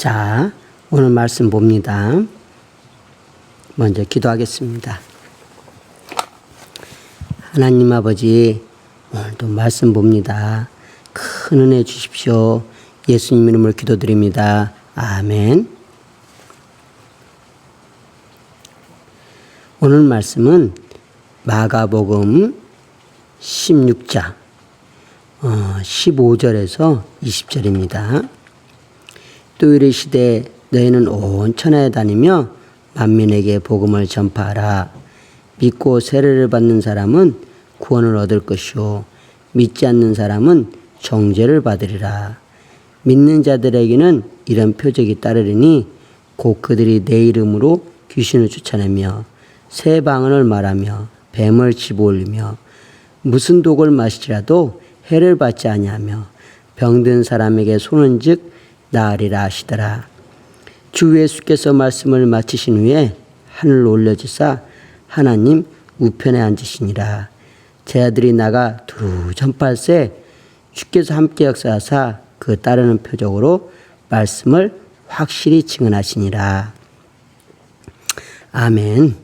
자, 오늘 말씀 봅니다. 먼저 기도하겠습니다. 하나님 아버지, 오늘도 말씀 봅니다. 큰 은혜 주십시오. 예수님 이름으로 기도드립니다. 아멘. 오늘 말씀은 마가복음 16장 15절에서 20절입니다. 또 이르시되 너희는 온 천하에 다니며 만민에게 복음을 전파하라. 믿고 세례를 받는 사람은 구원을 얻을 것이요 믿지 않는 사람은 정죄를 받으리라. 믿는 자들에게는 이런 표적이 따르리니 곧 그들이 내 이름으로 귀신을 쫓아내며 새 방언을 말하며 뱀을 집어올리며 무슨 독을 마시더라도 해를 받지 아니하며 병든 사람에게 손은즉 나으리라 하시더라. 주 예수께서 말씀을 마치신 후에 하늘로 올려지사 하나님 우편에 앉으시니라. 제 아들이 나가 두루 전파할세 주께서 함께 역사하사 그 따르는 표적으로 말씀을 확실히 증언하시니라. 아멘.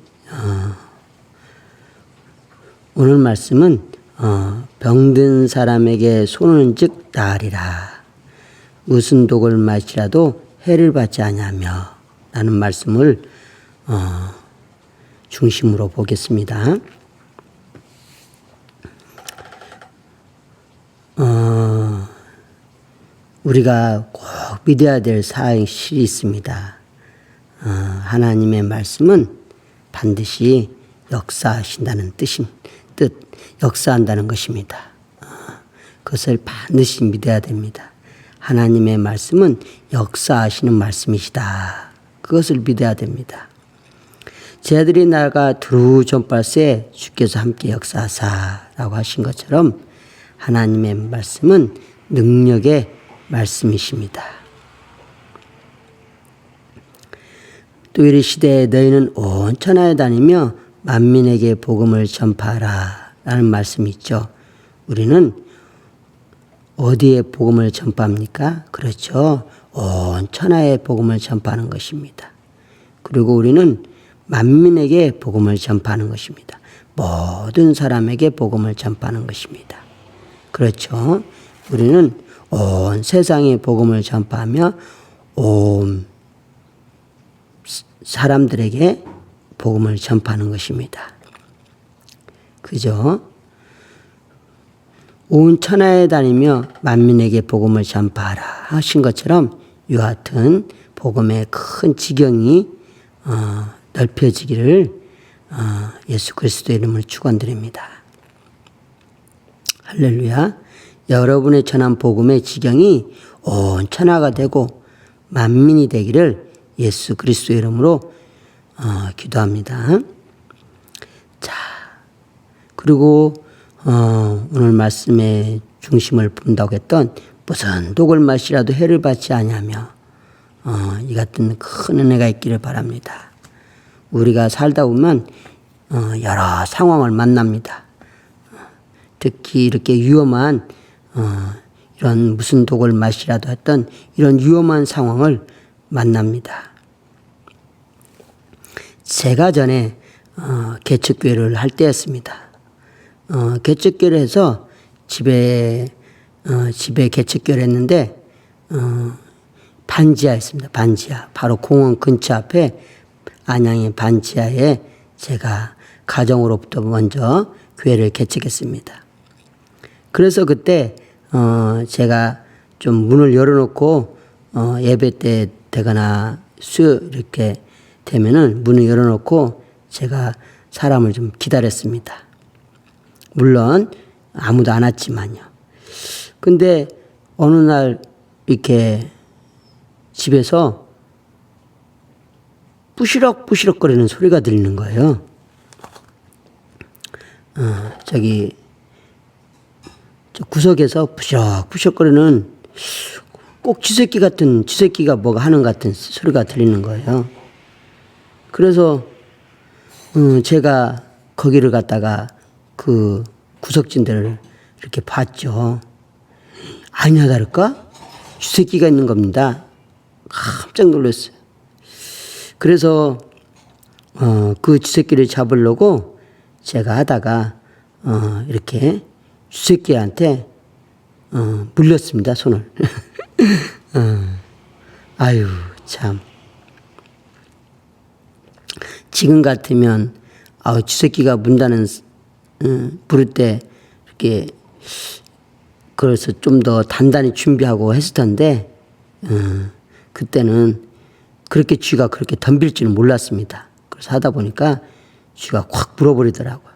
오늘 말씀은 병든 사람에게 손은즉 나으리라. 무슨 독을 마시라도 해를 받지 아니하며 라는 말씀을 중심으로 보겠습니다. 우리가 꼭 믿어야 될 사실이 있습니다. 하나님의 말씀은 반드시 역사하신다는 뜻, 역사한다는 것입니다. 그것을 반드시 믿어야 됩니다. 하나님의 말씀은 역사하시는 말씀이시다. 그것을 믿어야 됩니다. 제 아들이 나가 두루 전파할세 주께서 함께 역사하사라고 하신 것처럼 하나님의 말씀은 능력의 말씀이십니다. 또 이르시되 너희는 온 천하에 다니며 만민에게 복음을 전파하라 라는 말씀이 있죠. 우리는 어디에 복음을 전파합니까? 그렇죠. 온 천하에 복음을 전파하는 것입니다. 그리고 우리는 만민에게 복음을 전파하는 것입니다. 모든 사람에게 복음을 전파하는 것입니다. 그렇죠. 우리는 온 세상에 복음을 전파하며 온 사람들에게 복음을 전파하는 것입니다. 그죠? 온 천하에 다니며 만민에게 복음을 전파하라 하신 것처럼 이와 같은 복음의 큰 지경이 넓혀지기를 예수 그리스도의 이름으로 축원드립니다. 할렐루야. 여러분의 전한 복음의 지경이 온 천하가 되고 만민이 되기를 예수 그리스도의 이름으로 기도합니다. 자, 그리고 오늘 말씀의 중심을 본다고 했던 무슨 독을 마시라도 해를 받지 아니하며 이 같은 큰 은혜가 있기를 바랍니다. 우리가 살다 보면 여러 상황을 만납니다. 특히 이렇게 위험한 이런 무슨 독을 마시라도 했던 이런 위험한 상황을 만납니다. 제가 전에 개척교회를 할 때였습니다. 개척교회를 해서 집에 개척교회를 했는데 반지하였습니다. 반지하. 바로 공원 근처 앞에 안양의 반지하에 제가 가정으로부터 먼저 교회를 개척했습니다. 그래서 그때 제가 좀 문을 열어놓고 예배 때 되거나 이렇게 되면은 문을 열어놓고 제가 사람을 좀 기다렸습니다. 물론 아무도 안 왔지만요. 근데 어느 날 이렇게 집에서 부시럭부시럭거리는 소리가 들리는 거예요. 저기 저 구석에서 부시럭부시럭거리는 꼭 쥐새끼가 뭐가 하는 것 같은 소리가 들리는 거예요. 그래서 제가 거기를 갔다가 그 구석진들을 이렇게 봤죠. 아니나 다를까 쥐새끼가 있는 겁니다. 깜짝 놀랐어요. 그래서 그 쥐새끼를 잡으려고 제가 하다가 이렇게 쥐새끼한테 물렸습니다, 손을. 아유, 참. 지금 같으면 쥐새끼가 문다는 부를 때 이렇게 그래서 좀 더 단단히 준비하고 했을 텐데 그때는 그렇게 쥐가 그렇게 덤빌 줄은 몰랐습니다. 그래서 하다 보니까 쥐가 확 물어버리더라고요.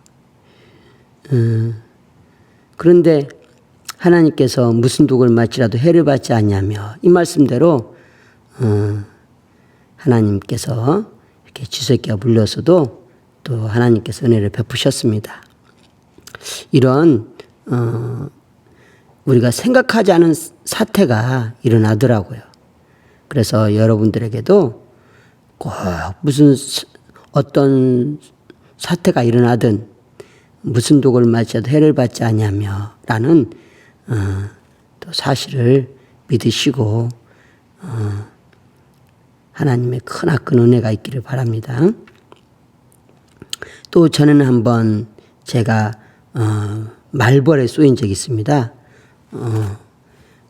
그런데 하나님께서 무슨 독을 맞지라도 해를 받지 않냐며 이 말씀대로 하나님께서 이렇게 쥐새끼가 물려서도 또 하나님께서 은혜를 베푸셨습니다. 이런 우리가 생각하지 않은 사태가 일어나더라고요. 그래서 여러분들에게도 꼭 무슨 어떤 사태가 일어나든 무슨 독을 맞아도 해를 받지 않냐며 라는 또 사실을 믿으시고 하나님의 크나큰 은혜가 있기를 바랍니다. 또 전에는 한번 제가 말벌에 쏘인 적이 있습니다.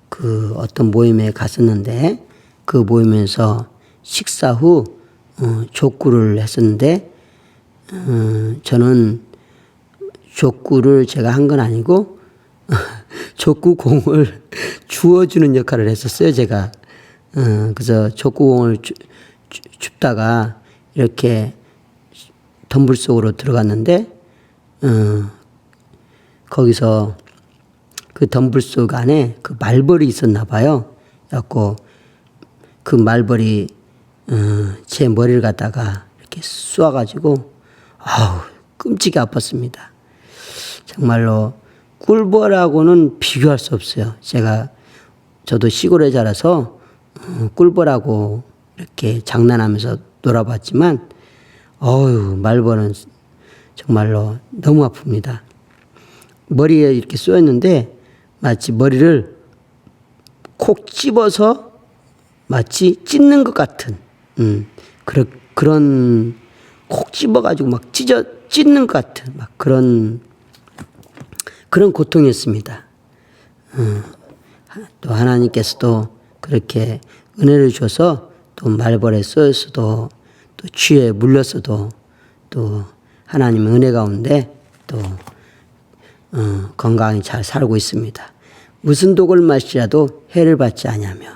그 어떤 모임에 갔었는데 그 모임에서 식사 후 족구를 했었는데 저는 족구를 제가 한 건 아니고 족구공을 주워주는 역할을 했었어요, 제가. 그래서 족구공을 줍다가 이렇게 덤불 속으로 들어갔는데 거기서 그 덤불 속 안에 그 말벌이 있었나 봐요. 그래갖고 그 말벌이 제 머리를 갖다가 이렇게 쏘아가지고 아우 끔찍이 아팠습니다. 정말로 꿀벌하고는 비교할 수 없어요. 저도 시골에 자라서 꿀벌하고 이렇게 장난하면서 놀아봤지만 말벌은 정말로 너무 아픕니다. 머리에 이렇게 쏘였는데 마치 머리를 콕 집어서 마치 찢는 것 같은 그런 콕 집어가지고 막 찢는 것 같은 막 그런 고통이었습니다. 또 하나님께서도 그렇게 은혜를 주셔서 또 말벌에 쏘였어도 또 쥐에 물렸어도 또 하나님의 은혜 가운데 또 건강히 잘 살고 있습니다. 무슨 독을 마시라도 해를 받지 아니하며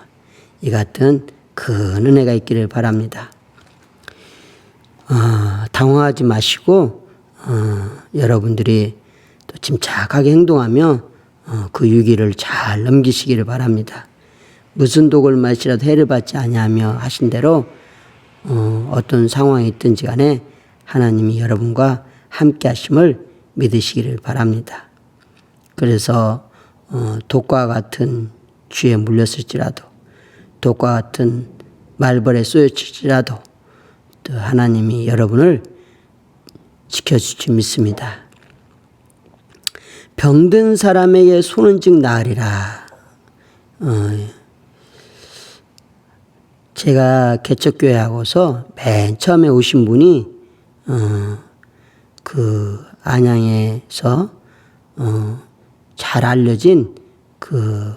이 같은 큰 은혜가 있기를 바랍니다. 당황하지 마시고 여러분들이 또 침착하게 행동하며 그 위기를 잘 넘기시기를 바랍니다. 무슨 독을 마시라도 해를 받지 아니하며 하신 대로 어떤 상황이 있든지 간에 하나님이 여러분과 함께 하심을 믿으시기를 바랍니다. 그래서 독과 같은 쥐에 물렸을지라도 독과 같은 말벌에 쏘였을지라도 또 하나님이 여러분을 지켜줄 줄 믿습니다. 병든 사람에게 손은 즉 나으리라. 제가 개척교회 하고서 맨 처음에 오신 분이 그 안양에서 잘 알려진 그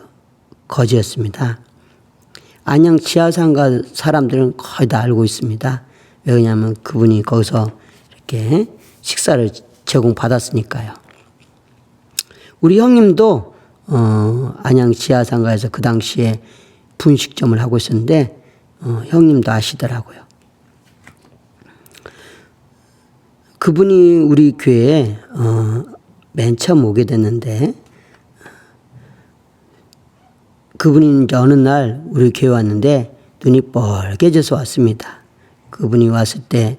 거지였습니다. 안양 지하상가 사람들은 거의 다 알고 있습니다. 왜냐하면 그분이 거기서 이렇게 식사를 제공받았으니까요. 우리 형님도 안양 지하상가에서 그 당시에 분식점을 하고 있었는데 형님도 아시더라고요. 그분이 우리 교회에 맨 처음 오게 됐는데 그분이 이제 어느 날 우리 교회 왔는데 눈이 뻘개져서 왔습니다. 그분이 왔을 때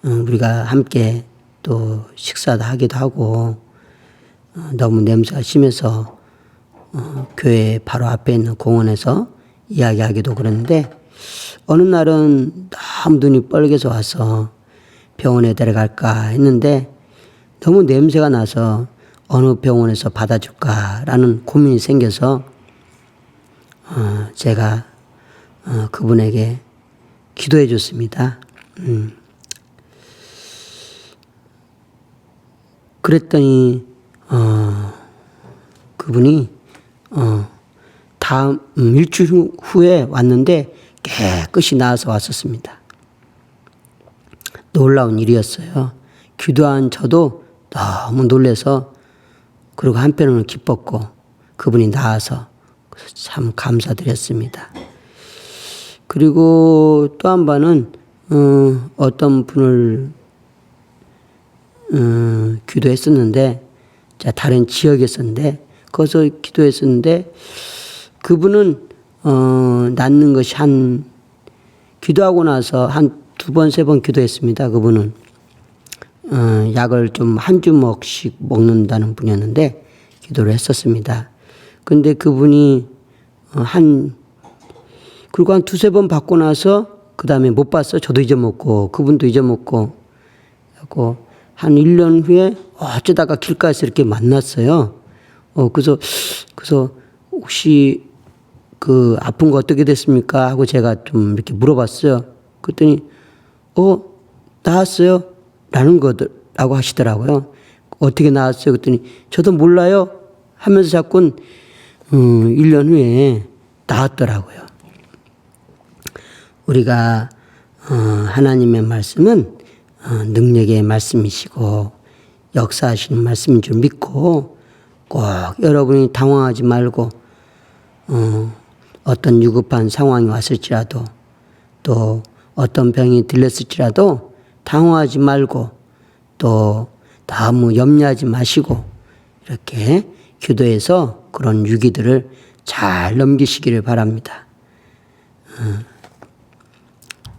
우리가 함께 또 식사도 하기도 하고 너무 냄새가 심해서 교회 바로 앞에 있는 공원에서 이야기하기도 그러는데 어느 날은 너무 눈이 뻘개져 와서 병원에 데려갈까 했는데 너무 냄새가 나서 어느 병원에서 받아줄까라는 고민이 생겨서 제가 그분에게 기도해 줬습니다. 그랬더니 그분이 다음 일주일 후에 왔는데 깨끗이 나아서 왔었습니다. 놀라운 일이었어요. 기도한 저도 너무 놀라서 그리고 한편으로는 기뻤고 그분이 나아서 참 감사드렸습니다. 그리고 또 한 번은 어떤 분을 기도했었는데 다른 지역이었었는데 거기서 기도했었는데 그분은 낫는 것이 기도하고 나서 한 2번, 3번 기도했습니다. 그분은 약을 좀 한 주먹씩 먹는다는 분이었는데 기도를 했었습니다. 근데 그분이 그리고 한 2-3번 받고 나서 그 다음에 못 봤어요. 저도 잊어먹고 그분도 잊어먹고 하고 한 1년 후에 어쩌다가 길가에서 이렇게 만났어요. 그래서 혹시 그 아픈 거 어떻게 됐습니까? 하고 제가 좀 이렇게 물어봤어요. 그랬더니 나았어요? 라고 하시더라고요. 어떻게 나았어요? 그랬더니 저도 몰라요 하면서 자꾸 1년 후에 나았더라고요. 우리가 하나님의 말씀은 능력의 말씀이시고 역사하시는 말씀인 줄 믿고 꼭 여러분이 당황하지 말고 어떤 위급한 상황이 왔을지라도 또 어떤 병이 들렸을지라도 당황하지 말고 또 너무 염려하지 마시고 이렇게 기도해서 그런 위기들을 잘 넘기시기를 바랍니다.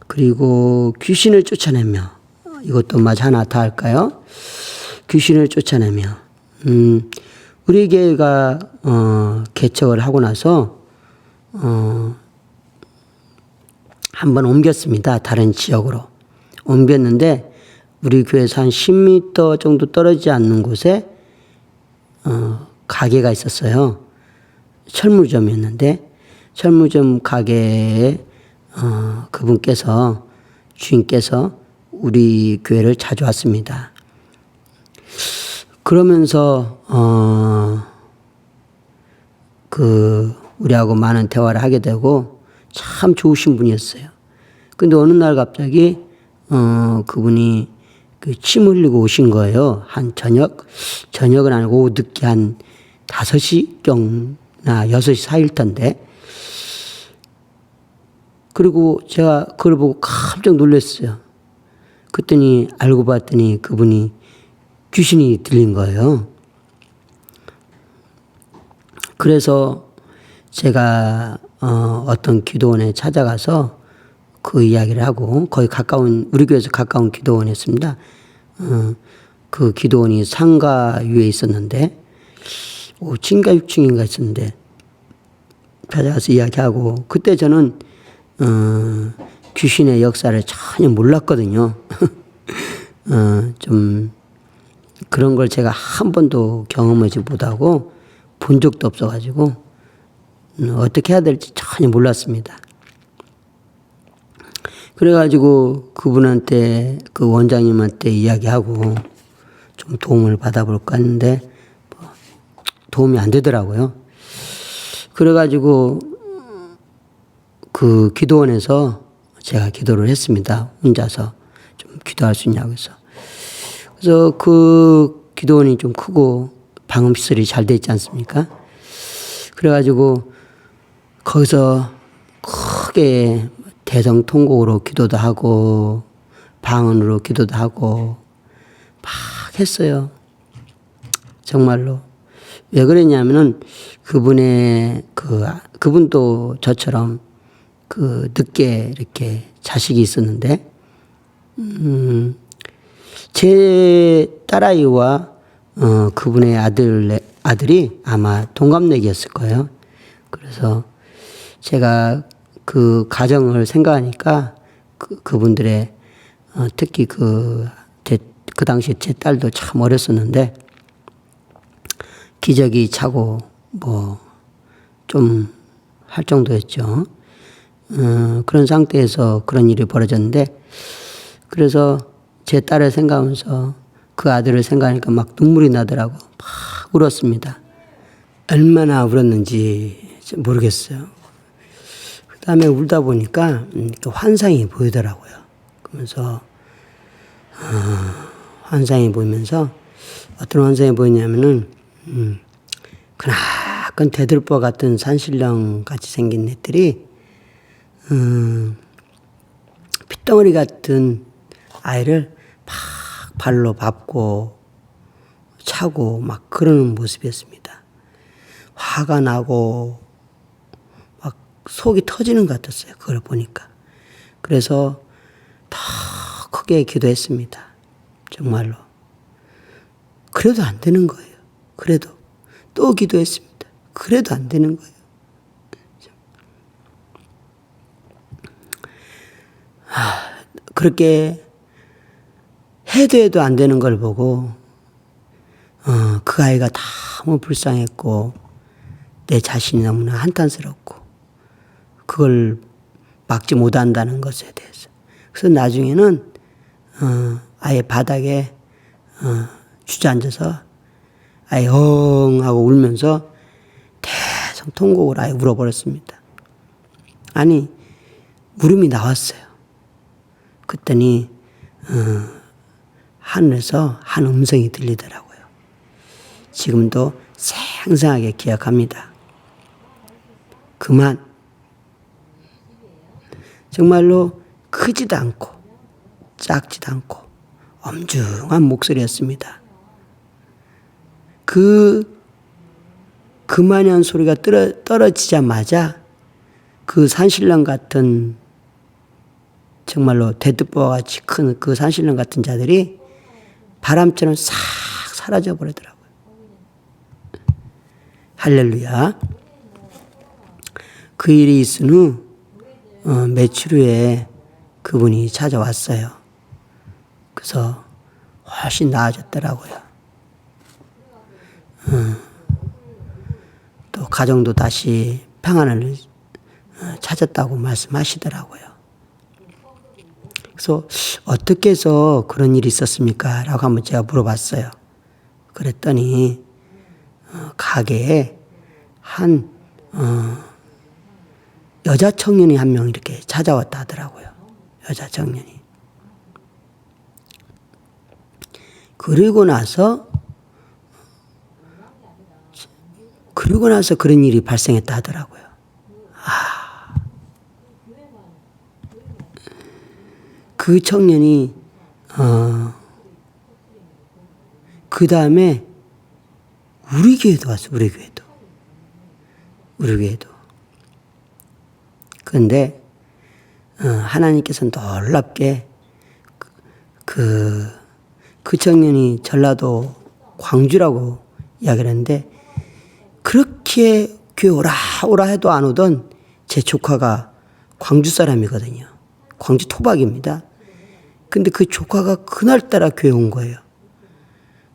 그리고 귀신을 쫓아내며 이것도 마저 하나 더 할까요? 귀신을 쫓아내며 우리 교회가 개척을 하고 나서 한번 옮겼습니다. 다른 지역으로 옮겼는데 우리 교회에서 한 10m 정도 떨어지지 않는 곳에 가게가 있었어요. 철물점이었는데 철물점 가게에 그분께서 주인께서 우리 교회를 자주 왔습니다. 그러면서 우리하고 많은 대화를 하게 되고 참 좋으신 분이었어요. 근데 어느 날 갑자기 그분이 침 흘리고 오신 거예요. 한 저녁은 아니고 오후 늦게 한 5시경나 6시 사이일 텐데. 그리고 제가 그걸 보고 깜짝 놀랐어요. 그랬더니 알고 봤더니 그분이 귀신이 들린 거예요. 그래서 제가 어떤 기도원에 찾아가서 그 이야기를 하고 거의 우리 교회에서 가까운 기도원이었습니다. 그 기도원이 상가 위에 있었는데 5층인가 6층인가 있었는데 찾아가서 이야기하고 그때 저는 귀신의 역사를 전혀 몰랐거든요. 좀 그런 걸 제가 한 번도 경험하지 못하고 본 적도 없어가지고 어떻게 해야 될지 전혀 몰랐습니다. 그래가지고 그분한테 그 원장님한테 이야기하고 좀 도움을 받아볼까 했는데 도움이 안 되더라고요. 그래가지고 그 기도원에서 제가 기도를 했습니다. 혼자서 좀 기도할 수 있냐고 해서. 그래서 그 기도원이 좀 크고 방음시설이 잘 돼 있지 않습니까? 그래가지고 거기서 크게 대성통곡으로 기도도 하고 방언으로 기도도 하고 막 했어요. 정말로. 왜 그랬냐면은 그분도 저처럼 늦게 이렇게 자식이 있었는데, 제 딸아이와 그분의 아들이 아마 동갑내기였을 거예요. 그래서 제가 그 가정을 생각하니까 그분들의 특히 그 당시에 제 딸도 참 어렸었는데 기저귀 차고 뭐 좀 할 정도였죠. 그런 상태에서 그런 일이 벌어졌는데, 그래서 제 딸을 생각하면서 그 아들을 생각하니까 막 눈물이 나더라고. 막 울었습니다. 얼마나 울었는지 모르겠어요. 그 다음에 울다 보니까 환상이 보이더라고요. 그러면서 환상이 보이면서 어떤 환상이 보이냐면은 그나큰 대들보 같은 산신령 같이 생긴 애들이 핏덩어리 같은 아이를 막 발로 밟고 차고 막 그러는 모습이었습니다. 화가 나고 막 속이 터지는 것 같았어요. 그걸 보니까. 그래서 더 크게 기도했습니다. 정말로. 그래도 안 되는 거예요. 그래도 또 기도했습니다. 그래도 안 되는 거예요. 그렇게 해도 안 되는 걸 보고 그 아이가 너무 불쌍했고 내 자신이 너무나 한탄스럽고 그걸 막지 못한다는 것에 대해서. 그래서 나중에는 아예 바닥에 주저앉아서 아예 하고 울면서 계속 통곡을 아예 울어버렸습니다. 아니 울음이 나왔어요. 그랬더니 하늘에서 한 음성이 들리더라고요. 지금도 생생하게 기억합니다. 그만. 정말로 크지도 않고 작지도 않고 엄중한 목소리였습니다. 그만한 소리가 떨어지자마자 그 산신령 같은 정말로 대뜻보와 같이 큰 그 산신령 같은 자들이 바람처럼 싹 사라져 버리더라고요. 할렐루야. 그 일이 있은 후 며칠 후에 그분이 찾아왔어요. 그래서 훨씬 나아졌더라고요. 또 가정도 다시 평안을 찾았다고 말씀하시더라고요. 그래서 어떻게 해서 그런 일이 있었습니까? 라고 한번 제가 물어봤어요. 그랬더니 가게에 한 여자 청년이 한 명 이렇게 찾아왔다 하더라고요. 여자 청년이. 그리고 나서 그런 일이 발생했다 하더라고요. 그 청년이 그 다음에 우리 교회도 왔어. 우리 교회도. 그런데 하나님께서 놀랍게 그 청년이 전라도 광주라고 이야기를 했는데 그렇게 교회 오라 해도 안 오던 제 조카가 광주 사람이거든요. 광주 토박입니다. 근데 그 조카가 그날따라 교회 온 거예요.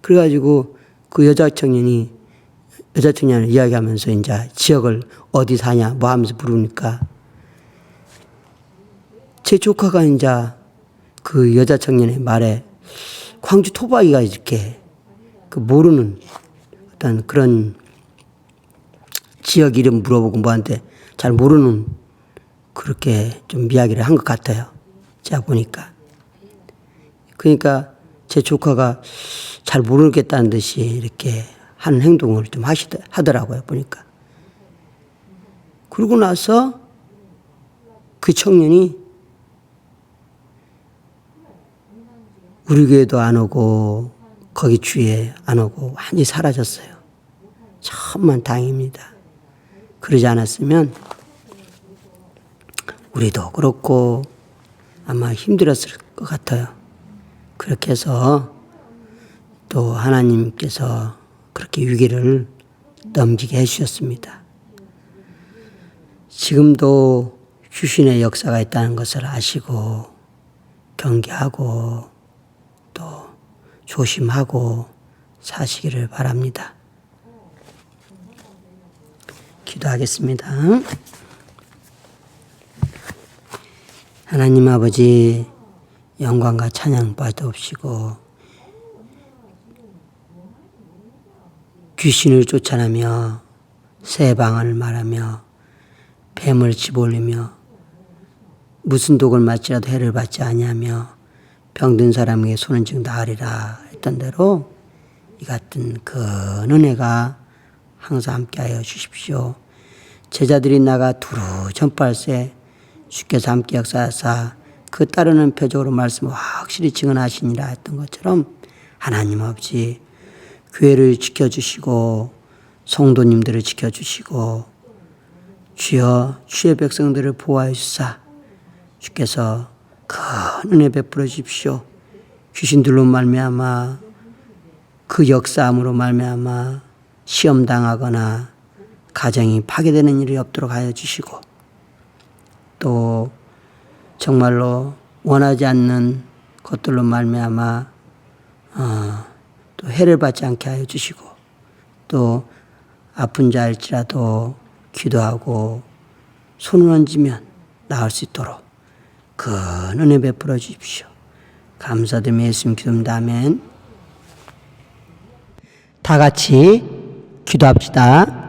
그래가지고 그 여자 청년을 이야기하면서 이제 지역을 어디 사냐 뭐 하면서 물으니까 제 조카가 이제 그 여자 청년의 말에 광주 토박이가 이렇게 그 모르는 어떤 그런 지역 이름 물어보고 뭐한테 잘 모르는 그렇게 좀 이야기를 한 것 같아요. 제가 보니까. 그러니까 제 조카가 잘 모르겠다는 듯이 이렇게 하는 행동을 좀 하더라고요. 보니까. 그러고 나서 그 청년이 우리 교회도 안 오고 거기 주위에 안 오고 완전히 사라졌어요. 천만 다행입니다. 그러지 않았으면 우리도 그렇고 아마 힘들었을 것 같아요. 그렇게 해서 또 하나님께서 그렇게 위기를 넘기게 해주셨습니다. 지금도 휴신의 역사가 있다는 것을 아시고 경계하고 또 조심하고 사시기를 바랍니다. 기도하겠습니다. 하나님 아버지 영광과 찬양 받으옵시고 귀신을 쫓아내며 새 방언을 말하며 뱀을 집어올리며 무슨 독을 맞지라도 해를 받지 아니하며 병든 사람에게 손은 즉 나으리라 했던 대로 이 같은 그 은혜가 항상 함께하여 주십시오. 제자들이 나가 두루 전파할세 주께서 함께 역사하사 그 따르는 표적으로 말씀을 확실히 증언하시니라 했던 것처럼 하나님 아버지 교회를 지켜주시고 성도님들을 지켜주시고 주여 주의 백성들을 보호하여 주사 주께서 큰 은혜 베풀어 주십시오. 귀신들로 말미암아 그 역사함으로 말미암아 시험당하거나 가정이 파괴되는 일이 없도록 하여 주시고 또 정말로 원하지 않는 것들로 말미암아 또 해를 받지 않게 하여 주시고 또 아픈 자일지라도 기도하고 손을 얹으면 나을 수 있도록 큰 은혜 베풀어 주십시오. 감사드리며 예수님 기도합니다. 아멘. 다 같이 기도합시다.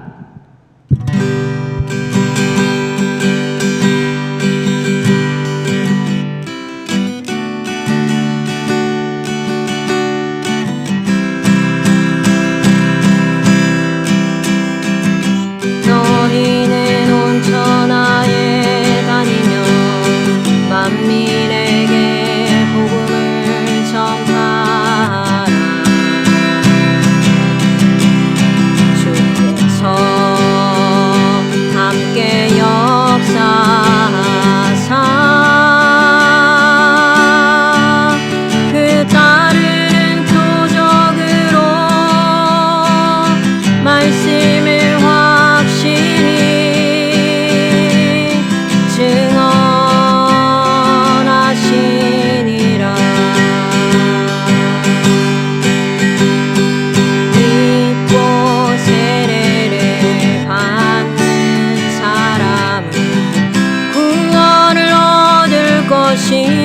너희는 온 천하에 다니며 만민에게 복음을 전파하라. 주께서 함께 역사하사 그 따르는 표적으로 말씀을 확실히 증언하시니라. 믿고 세례를 받는 사람은 구원을 얻을 것이